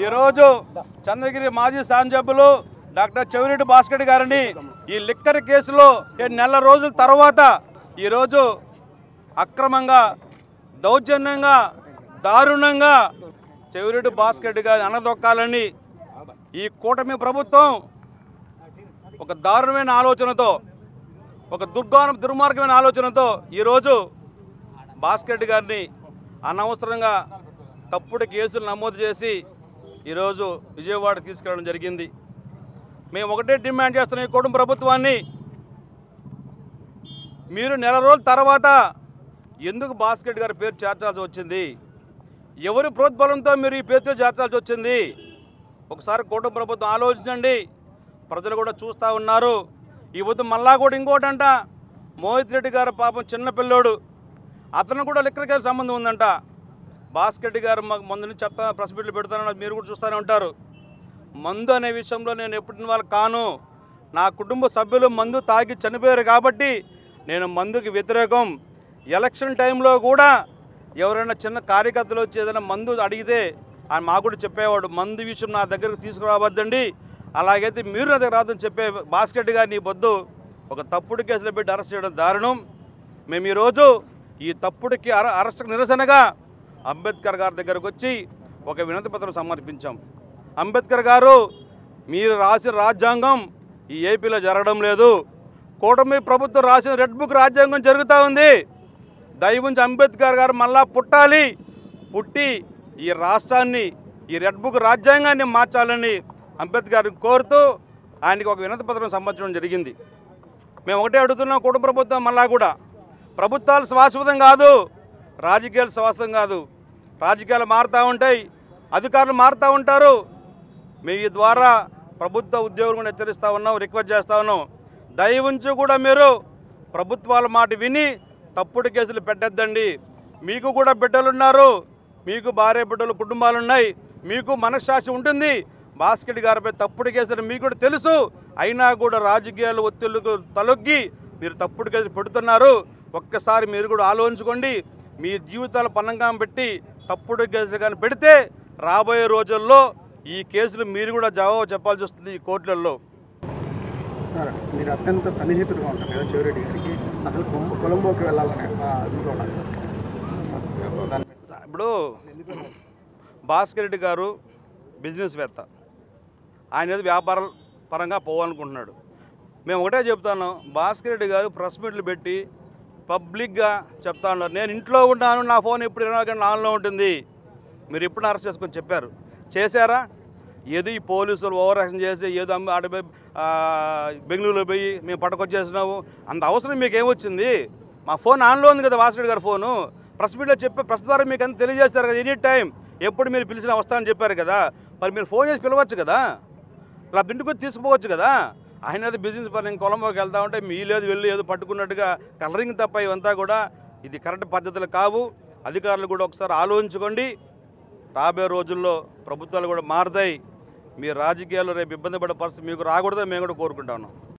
ఈరోజు చంద్రగిరి మాజీ శాసనసభ్యులు డాక్టర్ చెవిరెడ్డి భాస్కర్ గారిని ఈ లిక్కర్ కేసులో నెల రోజుల తర్వాత ఈరోజు అక్రమంగా దౌర్జన్యంగా దారుణంగా చెవిరెడ్డి భాస్కర్ గారిని అనదొక్కాలని ఈ కూటమి ప్రభుత్వం ఒక దారుణమైన ఆలోచనతో ఒక దుర్మార్గమైన ఆలోచనతో ఈరోజు భాస్కర్ గారిని అనవసరంగా తప్పుడు కేసులు నమోదు చేసి ఈరోజు విజయవాడ తీసుకెళ్ళడం జరిగింది. మేము ఒకటే డిమాండ్ చేస్తున్నాం ఈ కూటమి ప్రభుత్వాన్ని, మీరు నెల రోజుల తర్వాత ఎందుకు భాస్కర్ గారి పేరు చేర్చాల్సి వచ్చింది? ఎవరి ప్రోద్బలంతో మీరు ఈ పేరుతో చేర్చాల్సి వచ్చింది? ఒకసారి కూటమి ప్రభుత్వం ఆలోచించండి. ప్రజలు కూడా చూస్తూ ఉన్నారు. ఈ వద్దు మళ్ళా కూడా ఇంకోటంట, మోహిత్ రెడ్డి గారు పాపం చిన్నపిల్లోడు, అతను కూడా లిక్కర్ కేసు సంబంధం ఉందంట. భాస్కర్ గారు మాకు మందుని చెప్తాను, ప్రెస్ మీట్లు పెడతానని మీరు కూడా చూస్తూనే ఉంటారు. మందు అనే విషయంలో నేను ఎప్పుడు వాళ్ళు కాను. నా కుటుంబ సభ్యులు మందు తాగి చనిపోయారు కాబట్టి నేను మందుకి వ్యతిరేకం. ఎలక్షన్ టైంలో కూడా ఎవరైనా చిన్న కార్యకర్తలు వచ్చి ఏదైనా మందు అడిగితే ఆయన మాకు కూడా చెప్పేవాడు, మందు విషయం నా దగ్గరకు తీసుకురావద్దండి, అలాగైతే మీరు నా దగ్గర రాదని చెప్పే భాస్కర్ గారిని పొద్దు ఒక తప్పుడు కేసులో పెట్టి అరెస్ట్ చేయడం దారుణం. మేము ఈరోజు ఈ తప్పుడుకి అరెస్ట్ నిరసనగా అంబేద్కర్ గారి దగ్గరకు వచ్చి ఒక వినతి పత్రం సమర్పించాం. అంబేద్కర్ గారు, మీరు రాసిన రాజ్యాంగం ఈ ఏపీలో జరగడం లేదు, కూటమి ప్రభుత్వం రాసిన రెడ్ బుక్ రాజ్యాంగం జరుగుతూ ఉంది. దయవుంచి అంబేద్కర్ గారు మళ్ళా పుట్టాలి, పుట్టి ఈ రాష్ట్రాన్ని ఈ రెడ్ బుక్ రాజ్యాంగాన్ని మార్చాలని అంబేద్కర్ గారిని కోరుతూ ఆయనకి ఒక వినతి పత్రం సమర్పించడం జరిగింది. మేము ఒకటే అడుగుతున్నాం, కూటమి ప్రభుత్వం మళ్ళా కూడా ప్రభుత్వాలు శాశ్వతం కాదు, రాజకీయాలు శాశ్వతం కాదు. రాజకీయాలు మారుతూ ఉంటాయి, అధికారులు మారుతూ ఉంటారు. మేము ఈ ద్వారా ప్రభుత్వ ఉద్యోగులు కూడా హెచ్చరిస్తూ ఉన్నాం, రిక్వెస్ట్ చేస్తూ ఉన్నాం, దయవుంచి కూడా మీరు ప్రభుత్వాల మాట విని తప్పుడు కేసులు పెట్టద్దండి. మీకు కూడా బిడ్డలున్నారు, మీకు భార్య బిడ్డలు కుటుంబాలు ఉన్నాయి, మీకు మనశ్శాస్త్రం ఉంటుంది. భాస్కర్ గారిపై తప్పుడు కేసులు మీకు కూడా తెలుసు, అయినా కూడా రాజకీయాలు ఒత్తిళ్లకు తలొగ్గి మీరు తప్పుడు కేసులు పెడుతున్నారు. ఒక్కసారి మీరు కూడా ఆలోచించుకోండి. మీ జీవితాలు పన్నంగా పెట్టి తప్పుడు కేసులు కానీ పెడితే రాబోయే రోజుల్లో ఈ కేసులు మీరు కూడా జవాబు చెప్పాల్సి వస్తుంది ఈ కోర్టులలో. సార్, మీరు అత్యంత సన్నిహితులుగా ఉంటారు కదా చెవిరెడ్డి గారికి, అసలు కొలంబోకి వెళ్ళాలని ఇప్పుడు భాస్కర్ రెడ్డి గారు బిజినెస్వేత్త, ఆయన ఏదో వ్యాపార పరంగా పోవాలనుకుంటున్నాడు. మేము ఒకటే చెప్తాను, భాస్కర్ రెడ్డి గారు ప్రెస్ మీట్లు పెట్టి పబ్లిక్గా చెప్తా ఉన్నారు, నేను ఇంట్లో ఉన్నాను, నా ఫోన్ ఎప్పుడు 24 గంటలు ఆన్లో ఉంటుంది, మీరు ఎప్పుడు అరెస్ట్ చేసుకొని చెప్పారు? చేశారా? ఏదో ఈ పోలీసులు ఓవర్ యాక్షన్ చేసి ఏదో ఆడపోయి బెంగళూరులో పోయి మేము పట్టుకొచ్చేసినాము, అంత అవసరం మీకు ఏమొచ్చింది? మా ఫోన్ ఆన్లో ఉంది కదా భాస్కర్ గారి ఫోను, ప్రెస్ మీట్లో చెప్పే ప్రెస్ ద్వారా మీకు అంత తెలియజేస్తారు కదా, ఎనీ టైం ఎప్పుడు మీరు పిలిచినా వస్తామని చెప్పారు కదా, మరి మీరు ఫోన్ చేసి పిలవచ్చు కదా, ఇలా ఇంటికి వచ్చి తీసుకుపోవచ్చు కదా. ఆయన ఏదో బిజినెస్ పని కొలంబోకి వెళ్తా ఉంటే మీ లేదు వెళ్ళి ఏదో పట్టుకున్నట్టుగా కలరింగ్ తప్ప ఇవంతా కూడా ఇది కరెక్ట్ పద్ధతులు కావు. అధికారులు కూడా ఒకసారి ఆలోచించుకోండి. రాబోయే రోజుల్లో ప్రభుత్వాలు కూడా మారుతాయి. మీ రాజకీయాల్లో రేపు ఇబ్బంది పడే పరిస్థితి మీకు రాకూడదని మేము కూడా కోరుకుంటా ఉన్నాం.